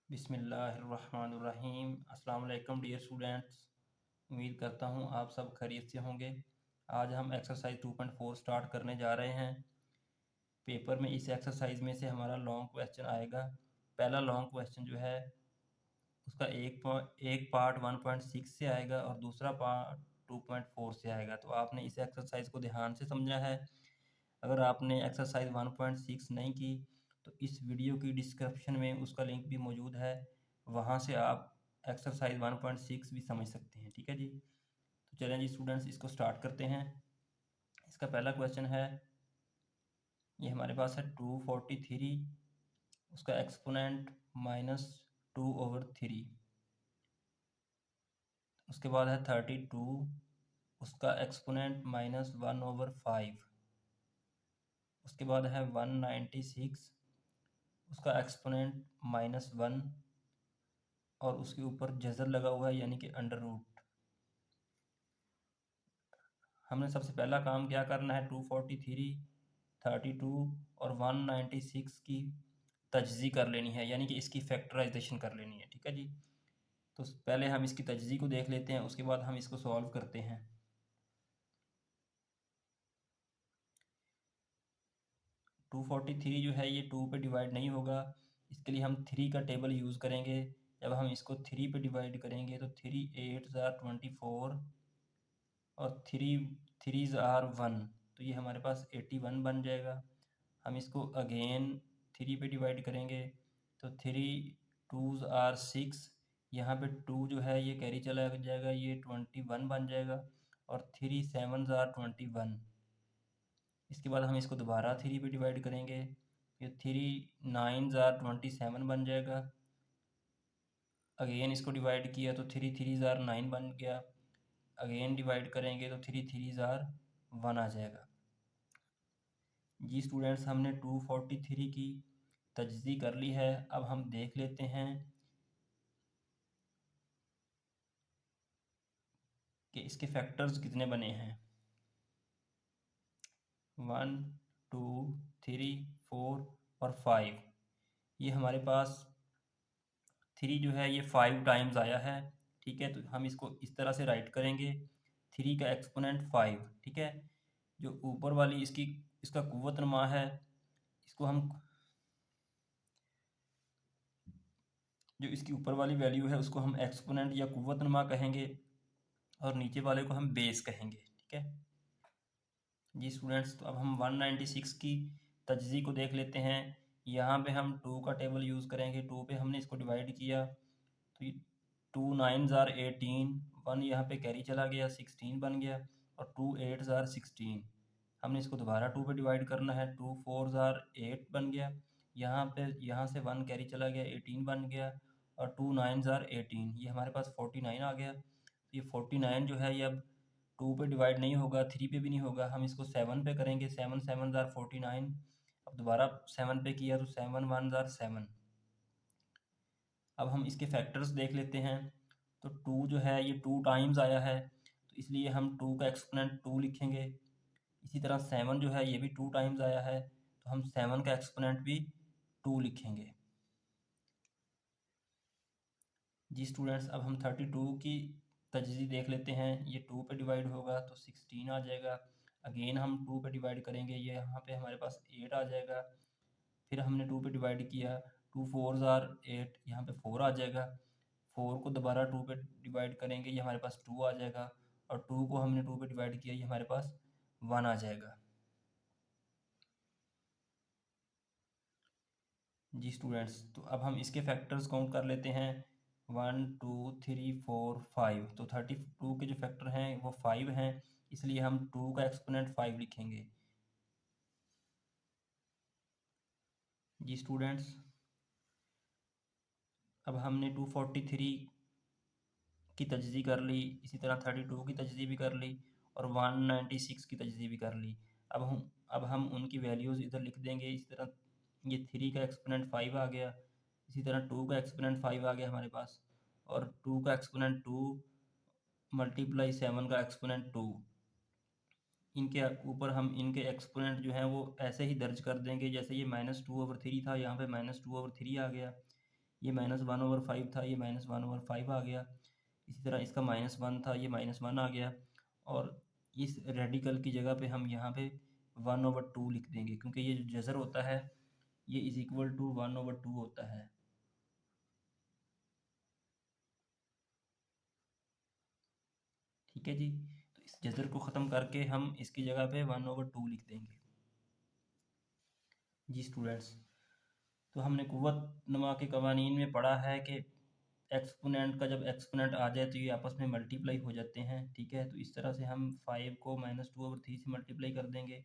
बिस्मिल्लाहिर्रहमानिर्रहीम। अस्सलाम वालेकुम डियर स्टूडेंट्स। उम्मीद करता हूँ आप सब खैरियत से होंगे। आज हम एक्सरसाइज 2.4 स्टार्ट करने जा रहे हैं। पेपर में इस एक्सरसाइज में से हमारा लॉन्ग क्वेश्चन आएगा। पहला लॉन्ग क्वेश्चन जो है उसका एक पार्ट 1.6 से आएगा और दूसरा पार्ट 2.4 से आएगा। तो आपने इस एक्सरसाइज को ध्यान से समझना है। अगर आपने एक्सरसाइज 1.6 नहीं की तो इस वीडियो की डिस्क्रिप्शन में उसका लिंक भी मौजूद है, वहाँ से आप एक्सरसाइज 1.6 भी समझ सकते हैं। ठीक है जी। तो चलें जी स्टूडेंट्स, इसको स्टार्ट करते हैं। इसका पहला क्वेश्चन है, ये हमारे पास है 243, उसका एक्सपोनेंट -2/3। उसके बाद है 32, उसका एक्सपोनेंट -1/5। उसके बाद है 196, उसका एक्सपोनेंट -1 और उसके ऊपर जज़र लगा हुआ है यानी कि अंडर रूट। हमने सबसे पहला काम क्या करना है, 243, 32 और 196 की तजज़ी कर लेनी है, यानी कि इसकी फैक्टराइजेशन कर लेनी है। ठीक है जी। तो पहले हम इसकी तजज़ी को देख लेते हैं, उसके बाद हम इसको सॉल्व करते हैं। 243 जो है ये 2 पे डिवाइड नहीं होगा, इसके लिए हम 3 का टेबल यूज़ करेंगे। जब हम इसको 3 पे डिवाइड करेंगे तो 3 8 ज़ार 24 और 3 ज़ार 1, तो ये हमारे पास 81 बन जाएगा। हम इसको अगेन 3 पे डिवाइड करेंगे तो 3 2 ज़ार 6, यहाँ पे 2 जो है ये कैरी चला जाएगा, ये 21 बन जाएगा। और 3 7 ज़ार 21। इसके बाद हम इसको दोबारा 3 पे डिवाइड करेंगे, ये 3 9 ज़ार 27 बन जाएगा। अगेन इसको डिवाइड किया तो 3 3 ज़ार 9 बन गया। अगेन डिवाइड करेंगे तो 3 3 ज़ार 1 आ जाएगा। जी स्टूडेंट्स, हमने 243 की तजज़ी कर ली है। अब हम देख लेते हैं कि इसके फैक्टर्स कितने बने हैं। 1 2 3 4 और 5। ये हमारे पास 3 जो है ये 5 टाइम्स आया है। ठीक है, तो हम इसको इस तरह से राइट करेंगे, 3 का एक्सपोनेंट 5। ठीक है, जो ऊपर वाली इसका कुव्वत नमा है, इसको हम जो इसकी ऊपर वाली वैल्यू है उसको हम एक्सपोनेंट या कुव्वत नमा कहेंगे और नीचे वाले को हम बेस कहेंगे। ठीक है जी स्टूडेंट्स, तो अब हम 196 की तजज़ी को देख लेते हैं। यहाँ पे हम 2 का टेबल यूज़ करेंगे, 2 पे हमने इसको डिवाइड किया तो ये 2 9 ज़ार 18, 1 यहाँ पे कैरी चला गया, 16 बन गया। और 2 8 ज़ार 16। हमने इसको दोबारा 2 पे डिवाइड करना है, 2 4 ज़ार 8 बन गया। यहाँ से 1 कैरी चला गया, 18 बन गया। और 2 9 ज़ार 18, ये हमारे पास 49 आ गया। तो ये 49 जो है ये अब 2 पे डिवाइड नहीं होगा, 3 पे भी नहीं होगा, हम इसको 7 पे करेंगे। 7 7 ज़ार 49। अब दोबारा 7 पे किया तो 7 1 ज़ार 7। अब हम इसके फैक्टर्स देख लेते हैं। तो 2 जो है ये 2 टाइम्स आया है, तो इसलिए हम 2 का एक्सपोनेंट 2 लिखेंगे। इसी तरह 7 जो है ये भी 2 टाइम्स आया है, तो हम 7 का एक्सपोनेंट भी 2 लिखेंगे। जी स्टूडेंट्स, अब हम 32 की तजज़ी देख लेते हैं। ये 2 पे डिवाइड होगा तो 16 आ जाएगा। अगेन हम 2 पे डिवाइड करेंगे, ये यहाँ पे हमारे पास 8 आ जाएगा। फिर हमने 2 पे डिवाइड किया, 2 4 ज़ार 8, यहाँ पे 4 आ जाएगा। 4 को दोबारा 2 पे डिवाइड करेंगे, ये हमारे पास 2 आ जाएगा। और 2 को हमने 2 पे डिवाइड किया, ये हमारे पास 1 आ जाएगा। जी स्टूडेंट्स, तो अब हम इसके फैक्टर्स काउंट कर लेते हैं। 1 2 3 4 5। तो 32 के जो फैक्टर हैं वो 5 हैं, इसलिए हम 2 का एक्सपोनेंट 5 लिखेंगे। जी स्टूडेंट्स, अब हमने 243 की तजज़ी कर ली, इसी तरह 32 की तजज़ी भी कर ली और 196 की तजज़ी भी कर ली। अब हम उनकी वैल्यूज़ इधर लिख देंगे। इसी तरह ये 3 का एक्सपोनेंट 5 आ गया, इसी तरह 2 का एक्सपोनेंट 5 आ गया हमारे पास। और 2 का एक्सपोनेंट 2 मल्टीप्लाई 7 का एक्सपोनेंट 2। इनके ऊपर हम इनके एक्सपोनेंट जो हैं वो ऐसे ही दर्ज कर देंगे, जैसे ये -2/3 था, यहाँ पे -2/3 आ गया। ये -1/5 था, ये -1/5 आ गया। इसी तरह इसका -1 था, ये -1 आ गया। और इस रेडिकल की जगह पे हम यहाँ पे 1/2 लिख देंगे, क्योंकि ये जो जज़र होता है ये इज़ इक्वल टू 1/2 होता है। ठीक है जी। तो इस जज़र को ख़त्म करके हम इसकी जगह पे 1/2 लिख देंगे। जी स्टूडेंट्स, तो हमने कुव्वतनुमा के कवानीन में पढ़ा है कि एक्सपोनेंट का जब एक्सपोनेंट आ जाए तो ये आपस में मल्टीप्लाई हो जाते हैं। ठीक है, तो इस तरह से हम 5 को -2/3 से मल्टीप्लाई कर देंगे।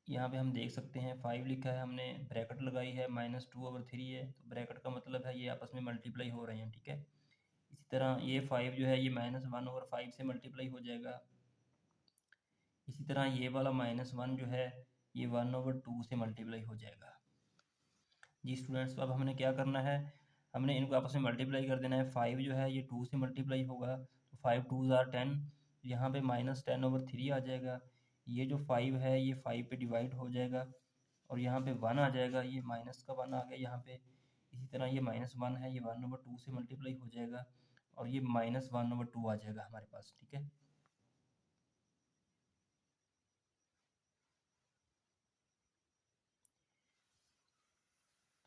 यहाँ पे हम देख सकते हैं 5 लिखा है, हमने ब्रैकेट लगाई है, -2/3 है, तो ब्रैकेट का मतलब है ये आपस में मल्टीप्लाई हो रहे हैं। ठीक है, इसी तरह ये 5 जो है ये -1/5 से मल्टीप्लाई हो जाएगा। इसी तरह ये वाला -1 जो है ये 1/2 से मल्टीप्लाई हो जाएगा। जी स्टूडेंट्स, तो अब हमने क्या करना है, हमने इनको आपस में मल्टीप्लाई कर देना है। 5 जो है ये 2 से मल्टीप्लाई होगा, तो 5 2s आर 10, यहाँ पे -10/3 आ जाएगा। ये जो 5 है ये 5 पे डिवाइड हो जाएगा और यहाँ पे 1 आ जाएगा, ये माइनस का 1 आ गया यहाँ पे। इसी तरह ये -1 है, ये 1/2 से मल्टीप्लाई हो जाएगा और ये -1/2 आ जाएगा हमारे पास। ठीक है,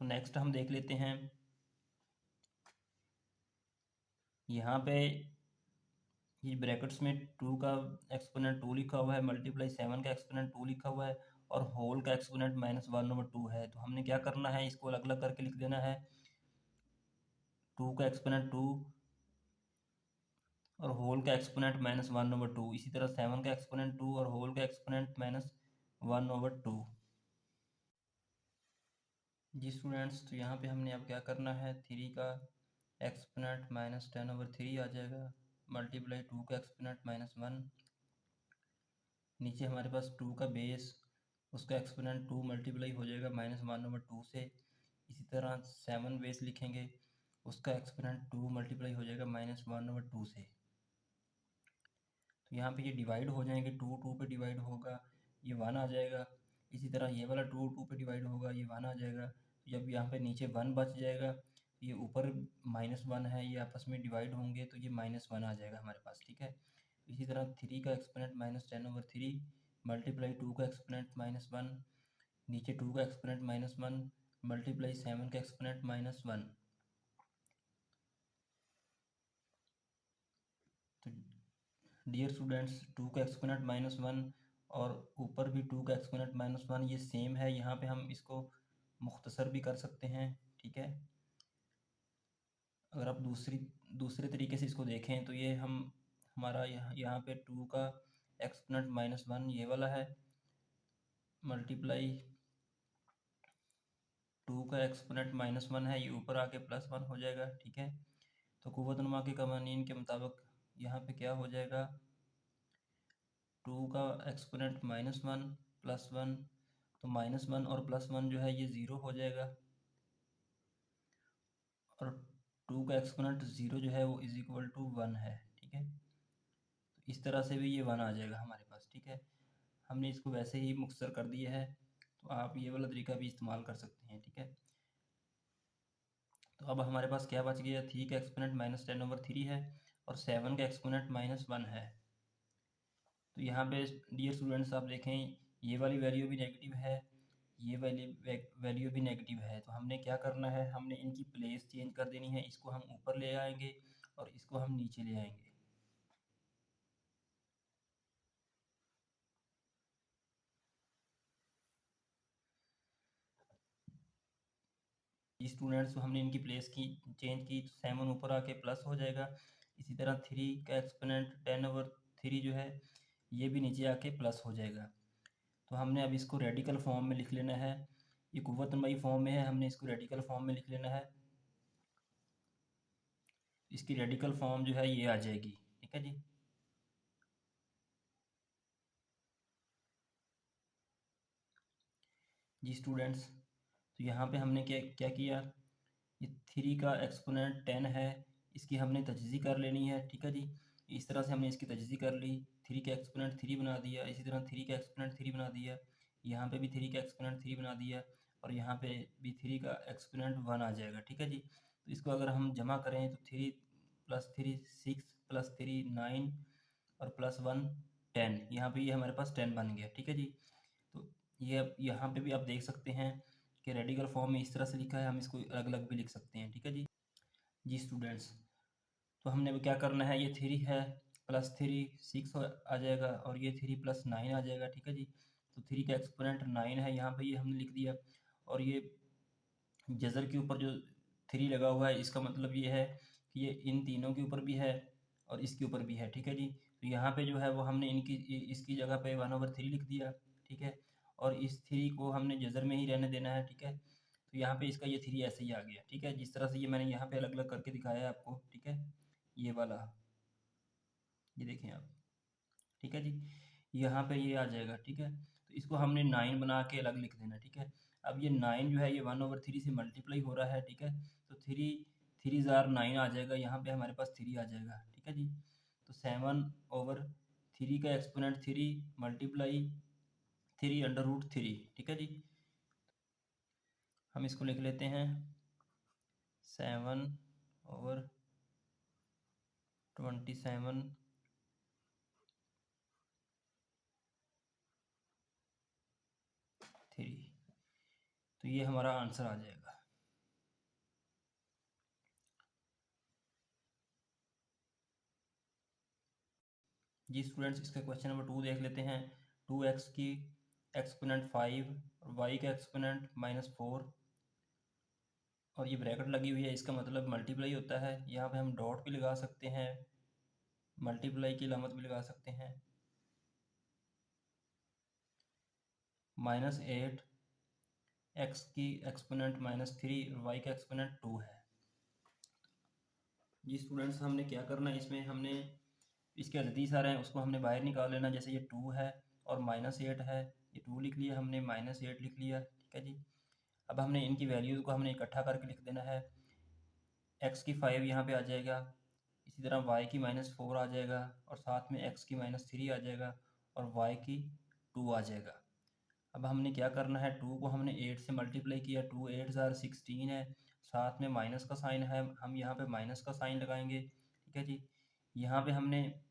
तो नेक्स्ट हम देख लेते हैं। यहाँ पे ये ब्रैकेट्स में 2 का एक्सपोनेंट 2 लिखा हुआ है, मल्टीप्लाई 7 का एक्सपोनेंट 2 लिखा हुआ है और होल का एक्सपोनेंट -1/2 है। तो हमने क्या करना है, इसको अलग अलग करके लिख देना है। 2 का एक्सपोनेंट 2 और होल का एक्सपोनेंट -1/2। इसी तरह 7 का एक्सपोनेंट 2 और होल का एक्सपोनेंट -1/2। जी स्टूडेंट्स, तो यहाँ पे हमने अब क्या करना है, 3 का एक्सपोनेंट -10/3 आ जाएगा, मल्टीप्लाई 2 का एक्सपोनेंट -1, नीचे हमारे पास 2 का बेस, उसका एक्सपोनेंट 2 मल्टीप्लाई हो जाएगा -1/2 से। इसी तरह 7 बेस लिखेंगे, उसका एक्सपोनेंट 2 मल्टीप्लाई हो जाएगा -1/2 से। तो यहाँ पे ये डिवाइड हो जाएंगे, 2 2 पे डिवाइड होगा, ये 1 आ जाएगा। इसी तरह ये वाला 2 2 पे डिवाइड होगा, ये 1 आ जाएगा। जब यहाँ पे नीचे 1 बच जाएगा, ये ऊपर -1 है, ये आपस में डिवाइड होंगे तो ये -1 आ जाएगा हमारे पास। ठीक है, इसी तरह 3 का एक्सपोनेंट -10/3 मल्टीप्लाई 2 का एक्सपोनेंट -1, नीचे 2 का एक्सपोनेंट -1 मल्टीप्लाई 7 का एक्सपोनेंट -1। तो डियर स्टूडेंट्स, 2 का एक्सपोनेंट -1 और ऊपर भी 2 का एक्सपोनेंट -1 ये सेम है। यहाँ पे हम इसको मुख्तसर भी कर सकते हैं। ठीक है, अगर आप दूसरे तरीके से इसको देखें तो ये हमारा यहाँ पे 2 का एक्सपोनेंट -1 ये वाला है, मल्टीप्लाई 2 का एक्सपोनेंट -1 है, ये ऊपर आके +1 हो जाएगा। ठीक है, तो कुव्वतनुमा के कवानीन के मुताबिक यहाँ पे क्या हो जाएगा, 2 का एक्सपोनेंट -1 +1, तो -1 और +1 जो है ये 0 हो जाएगा और 2 का एक्सपोनेंट 0 जो है वो इज़ इक्वल टू 1 है। ठीक है, तो इस तरह से भी ये 1 आ जाएगा हमारे पास। ठीक है, हमने इसको वैसे ही मुख्तसर कर दिया है, तो आप ये वाला तरीका भी इस्तेमाल कर सकते हैं। ठीक है, तो अब हमारे पास क्या बच गया, 3 का एक्सपोनेंट -10/3 है और 7 का एक्सपोनेंट -1 है। तो यहाँ पे डियर स्टूडेंट्स आप देखें, ये वाली वैल्यू भी नेगेटिव है, ये वाली वैल्यू भी नेगेटिव है। तो हमने क्या करना है, हमने इनकी प्लेस चेंज कर देनी है, इसको हम ऊपर ले आएंगे और इसको हम नीचे ले आएंगे। स्टूडेंट्स, तो हमने इनकी प्लेस की चेंज की, तो 7 ऊपर आके प्लस हो जाएगा। इसी तरह 3 का एक्सपोनेंट 10/3 जो है ये भी नीचे आके प्लस हो जाएगा। तो हमने अब इसको रेडिकल फॉर्म में लिख लेना है, ये कुव्वतनुमाई फॉर्म में है, हमने इसको रेडिकल फॉर्म में लिख लेना है। इसकी रेडिकल फॉर्म जो है ये आ जाएगी। ठीक है जी, जी स्टूडेंट्स, तो यहाँ पे हमने क्या क्या किया, ये 3 का एक्सपोनेंट 10 है, इसकी हमने तजज़ी कर लेनी है। ठीक है जी, इस तरह से हमने इसकी तजज़ी कर ली, 3 का एक्सपोनेंट 3 बना दिया, इसी तरह 3 का एक्सपोनेंट 3 बना दिया, यहाँ पे भी 3 का एक्सपोनेंट 3 बना दिया। और यहाँ पे भी 3 का एक्सपोनेंट 1 आ जाएगा, ठीक है जी। तो इसको अगर हम जमा करें तो 3 + 3 6 + 3 9 और +1 10, यहाँ पे ये हमारे पास 10 बन गया, ठीक है जी। तो ये अब यहाँ पे भी आप देख सकते हैं कि रेडिकल फॉर्म में इस तरह से लिखा है, हम इसको अलग अलग भी लिख सकते हैं, ठीक है जी। जी स्टूडेंट्स, तो हमने अब क्या करना है, ये 3 है +3 6 आ जाएगा और ये 3 + 9 आ जाएगा, ठीक है जी। तो 3 का एक्सपोनेंट 9 है, यहाँ पे ये हमने लिख दिया। और ये जज़र के ऊपर जो 3 लगा हुआ है, इसका मतलब ये है कि ये इन तीनों के ऊपर भी है और इसके ऊपर भी है, ठीक है जी। तो यहाँ पे जो है वो हमने इसकी जगह पे 1/3 लिख दिया, ठीक है। और इस 3 को हमने जज़र में ही रहने देना है, ठीक है। तो यहाँ पे इसका ये 3 ऐसे ही आ गया, ठीक है। जिस तरह से ये मैंने यहाँ पे अलग अलग करके दिखाया है आपको, ठीक है। ये वाला, ये देखें आप, ठीक है जी। यहाँ पे ये आ जाएगा, ठीक है। तो इसको हमने 9 बना के अलग लिख देना, ठीक है। अब ये 9 जो है ये 1/3 से मल्टीप्लाई हो रहा है, ठीक है। तो 3 ज़ार 9 आ जाएगा, यहाँ पे हमारे पास 3 आ जाएगा, ठीक है जी। तो 7/3 का एक्सपोनेंट 3 मल्टीप्लाई 3/√3, ठीक है जी। हम इसको लिख लेते हैं 7/27 3। तो ये हमारा आंसर आ जाएगा। जी स्टूडेंट्स, इसका क्वेश्चन नंबर 2 देख लेते हैं। 2x की एक्सपोनेंट 5 और y का एक्सपोनेंट -4 और ये ब्रैकेट लगी हुई है, इसका मतलब मल्टीप्लाई होता है। यहाँ पे हम डॉट भी लगा सकते हैं, मल्टीप्लाई की अलामत भी लगा सकते हैं। -8 x की एक्सपोनेंट -3 और y का एक्सपोनेंट 2 है। जी स्टूडेंट्स, हमने क्या करना है, इसमें हमने इसके अददीस आ रहे हैं उसको हमने बाहर निकाल लेना। जैसे ये 2 है और -8 है, ये 2 लिख लिया हमने, -8 लिख लिया, ठीक है जी। अब हमने इनकी वैल्यूज़ को हमने इकट्ठा करके लिख देना है। x की 5 यहाँ पे आ जाएगा, इसी तरह y की -4 आ जाएगा और साथ में x की -3 आ जाएगा और y की 2 आ जाएगा। अब हमने क्या करना है, 2 को हमने 8 से मल्टीप्लाई किया, 2 8 ज़ार 16 है, साथ में माइनस का साइन है, हम यहाँ पे माइनस का साइन लगाएंगे, ठीक है जी। यहाँ पे हमने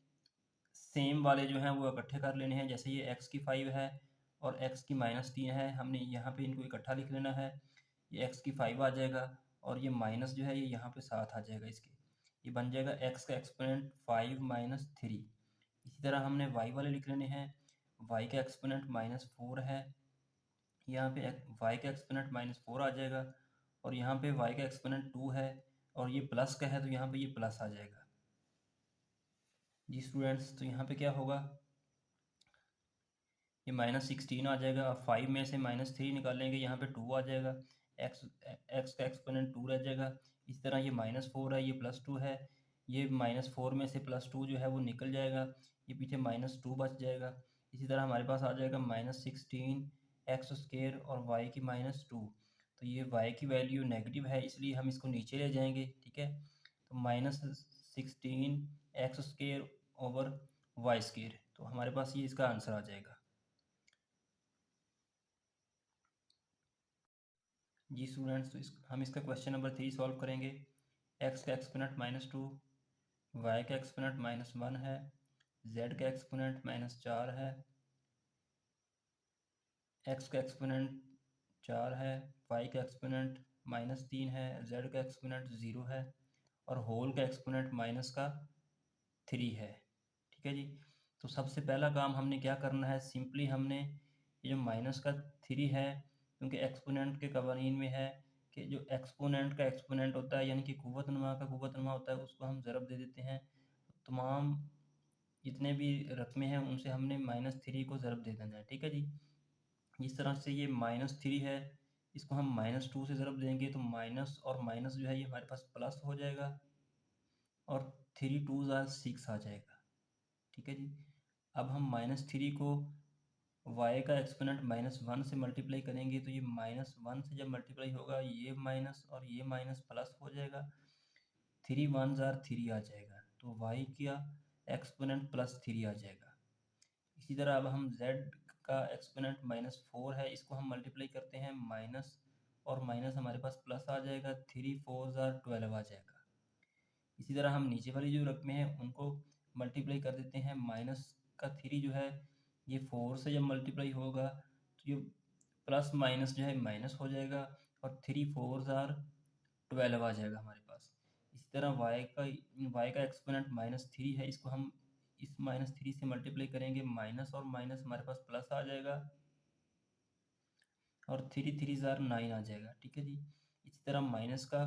सेम वाले जो हैं वो इकट्ठे कर लेने हैं। जैसे ये x की 5 है और x की -3 है, हमने यहाँ पे इनको इकट्ठा लिख लेना है। ये x की 5 आ जाएगा और ये माइनस जो है ये यहाँ पे साथ आ जाएगा इसके, ये बन जाएगा x का एक्सपोनेंट 5 - 3। इसी तरह हमने y वाले लिख लेने हैं। y का एक्सपोनेंट -4 है, यहाँ पे y का एक्सपोनेंट -4 आ जाएगा और यहाँ पे y का एक्सपोनेंट 2 है और ये प्लस का है तो यहाँ पे ये प्लस आ जाएगा। जी स्टूडेंट्स, तो यहाँ पे क्या होगा, ये -16 आ जाएगा। अब 5 में से -3 निकालेंगे, यहाँ पे 2 आ जाएगा, x का एक्सपोनेंट 2 रह जाएगा। इस तरह ये -4 है, ये +2 है, ये -4 में से +2 जो है वो निकल जाएगा, ये पीछे -2 बच जाएगा। इसी तरह हमारे पास आ जाएगा -16 x² और y की -2। तो ये y की वैल्यू नेगेटिव है, इसलिए हम इसको नीचे ले जाएंगे, ठीक है। तो -16 x² ओवर y², तो हमारे पास ये इसका आंसर आ जाएगा। जी स्टूडेंट्स, तो हम इसका क्वेश्चन नंबर 3 सॉल्व करेंगे। x का एक्सपोनेंट -2, y का एक्सपोनेंट -1 है, z का एक्सपोनेंट -4 है, x का एक्सपोनेंट 4 है, y का एक्सपोनेंट -3 है, z का एक्सपोनेंट 0 है और होल का एक्सपोनेंट -3 है, ठीक है जी। तो सबसे पहला काम हमने क्या करना है, सिंपली हमने ये जो -3 है, क्योंकि एक्सपोनेंट के कवानीन में है कि जो एक्सपोनेंट का एक्सपोनेंट होता है यानी कि कुव्वतनुमा का कुव्वतनुमा होता है, उसको हम ज़रब दे देते हैं। तमाम जितने भी रकमें हैं उनसे हमने -3 को ज़रब दे देना है, ठीक है जी। इस तरह से ये -3 है, इसको हम -2 से ज़रब देंगे तो माइनस और माइनस जो है ये हमारे पास प्लस हो जाएगा और 3 2 ज़ार 6 आ जाएगा, ठीक है जी। अब हम -3 को y का एक्सपोनेंट -1 से मल्टीप्लाई करेंगे तो ये -1 से जब मल्टीप्लाई होगा ये माइनस और ये माइनस प्लस हो जाएगा, 3 1 ज़ार 3 आ जाएगा, तो y का एक्सपोनेंट +3 आ जाएगा। इसी तरह अब हम z का एक्सपोनेंट -4 है, इसको हम मल्टीप्लाई करते हैं और माइनस हमारे पास प्लस आ जाएगा, 3 4 12 आ जाएगा। इसी तरह हम नीचे वाली जो रकमें हैं उनको मल्टीप्लाई कर देते हैं। माइनस का 3 जो है ये 4 से जब मल्टीप्लाई होगा तो ये प्लस माइनस जो है माइनस हो जाएगा और 3 4 12 आ जाएगा हमारे पास। इसी तरह y का एक्सपोनेंट -3 है, इसको हम इस -3 से मल्टीप्लाई करेंगे, माइनस और माइनस हमारे पास प्लस आ जाएगा और 3 3 9 आ जाएगा। ठीक है जी। इसी तरह माइनस का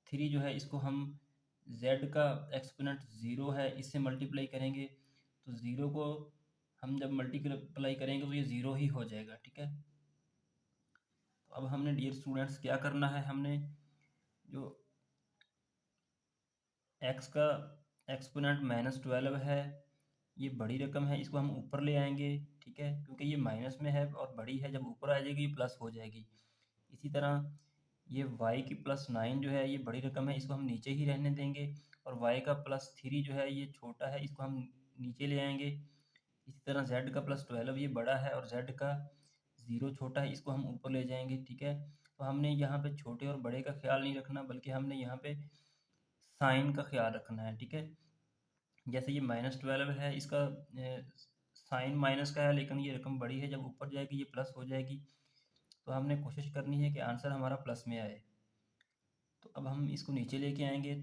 3 जो है इसको हम z का एक्सपोनेंट 0 है इससे मल्टीप्लाई करेंगे, तो 0 को हम जब मल्टीप्लाई करेंगे तो ये 0 ही हो जाएगा। ठीक है। तो अब हमने डियर स्टूडेंट्स क्या करना है, हमने जो x का एक्सपोनेंट -12 है ये बड़ी रकम है, इसको हम ऊपर ले आएंगे। ठीक है, क्योंकि ये माइनस में है और बड़ी है, जब ऊपर आ जाएगी ये प्लस हो जाएगी। इसी तरह ये y की +9 जो है ये बड़ी रकम है, इसको हम नीचे ही रहने देंगे और y का +3 जो है ये छोटा है, इसको हम नीचे ले आएंगे। इसी तरह z का +12 ये बड़ा है और z का 0 छोटा है, इसको हम ऊपर ले जाएंगे। ठीक है, तो हमने यहाँ पे छोटे और बड़े का ख्याल नहीं रखना, बल्कि हमने यहाँ पे साइन का ख्याल रखना है। ठीक है, जैसे ये -12 है, इसका साइन माइनस का है, लेकिन ये रकम बड़ी है, जब ऊपर जाएगी ये प्लस हो जाएगी। तो हमने कोशिश करनी है कि आंसर हमारा प्लस में आए। तो अब हम इसको नीचे लेके आएंगे।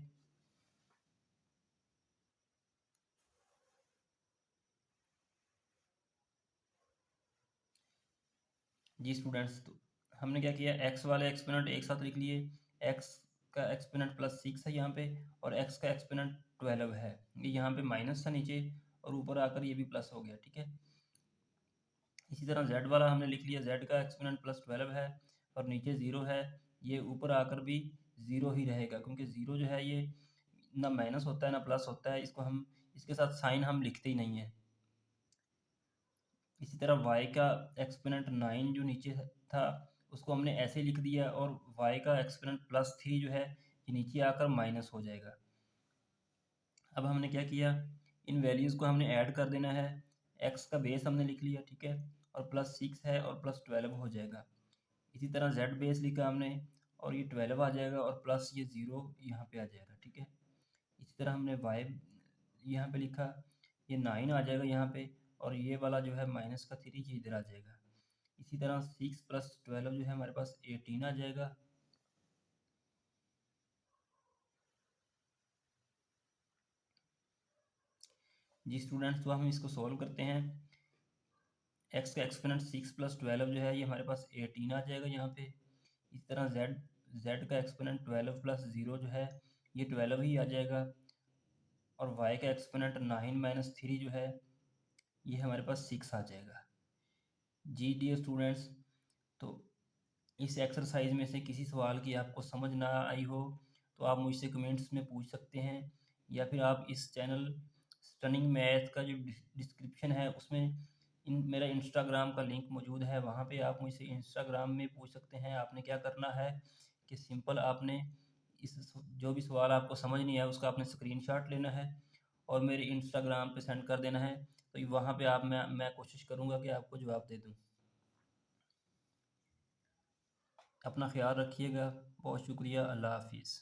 जी स्टूडेंट्स, तो हमने क्या किया, x वाले एक्सपोनेंट एक साथ लिख लिए। x का एक्सपोनेंट +6 है यहाँ पे और x का एक्सपोनेंट 12 है। ये यहाँ पे माइनस था नीचे और ऊपर आकर ये भी प्लस हो गया। ठीक है, इसी तरह z वाला हमने लिख लिया, z का एक्सपोनेंट +12 है और नीचे 0 है, ये ऊपर आकर भी 0 ही रहेगा, क्योंकि 0 जो है ये ना माइनस होता है ना प्लस होता है, इसको हम इसके साथ साइन हम लिखते ही नहीं है। इसी तरह y का एक्सपोनेंट 9 जो नीचे था उसको हमने ऐसे लिख दिया और y का एक्सपोनेंट +3 जो है ये नीचे आकर माइनस हो जाएगा। अब हमने क्या किया, इन वैल्यूज़ को हमने ऐड कर देना है। x का बेस हमने लिख लिया। ठीक है, और +6 है और +12 हो जाएगा। इसी तरह z बेस लिखा हमने और ये 12 आ जाएगा और प्लस ये 0 यहाँ पे आ जाएगा। ठीक है, इसी तरह हमने y यहाँ पे लिखा, ये 9 आ जाएगा यहाँ पे और ये वाला जो है माइनस का 3 ये इधर आ जाएगा। इसी तरह 6 + 12 जो है हमारे पास 18 आ जाएगा। जी स्टूडेंट्स, तो हम इसको सॉल्व करते हैं। x का एक्सपोनेंट 6 + 12 जो है ये हमारे पास 18 आ जाएगा यहाँ पे। इस तरह z का एक्सपोनेंट 12 + 0 जो है ये 12 ही आ जाएगा और y का एक्सपोनेंट 9 - 3 जो है ये हमारे पास 6 आ जाएगा। जी डियर स्टूडेंट्स, तो इस एक्सरसाइज में से किसी सवाल की आपको समझ ना आई हो तो आप मुझसे कमेंट्स में पूछ सकते हैं, या फिर आप इस चैनल स्टनिंग मैथ का जो डिस्क्रिप्शन है उसमें मेरा इंस्टाग्राम का लिंक मौजूद है, वहाँ पे आप मुझसे इंस्टाग्राम में पूछ सकते हैं। आपने क्या करना है कि सिंपल आपने इस जो भी सवाल आपको समझ नहीं आया उसका आपने स्क्रीनशॉट लेना है और मेरे इंस्टाग्राम पे सेंड कर देना है, तो वहाँ पे मैं कोशिश करूँगा कि आपको जवाब दे दूँ। अपना ख्याल रखिएगा। बहुत शुक्रिया। अल्लाह हाफिज़।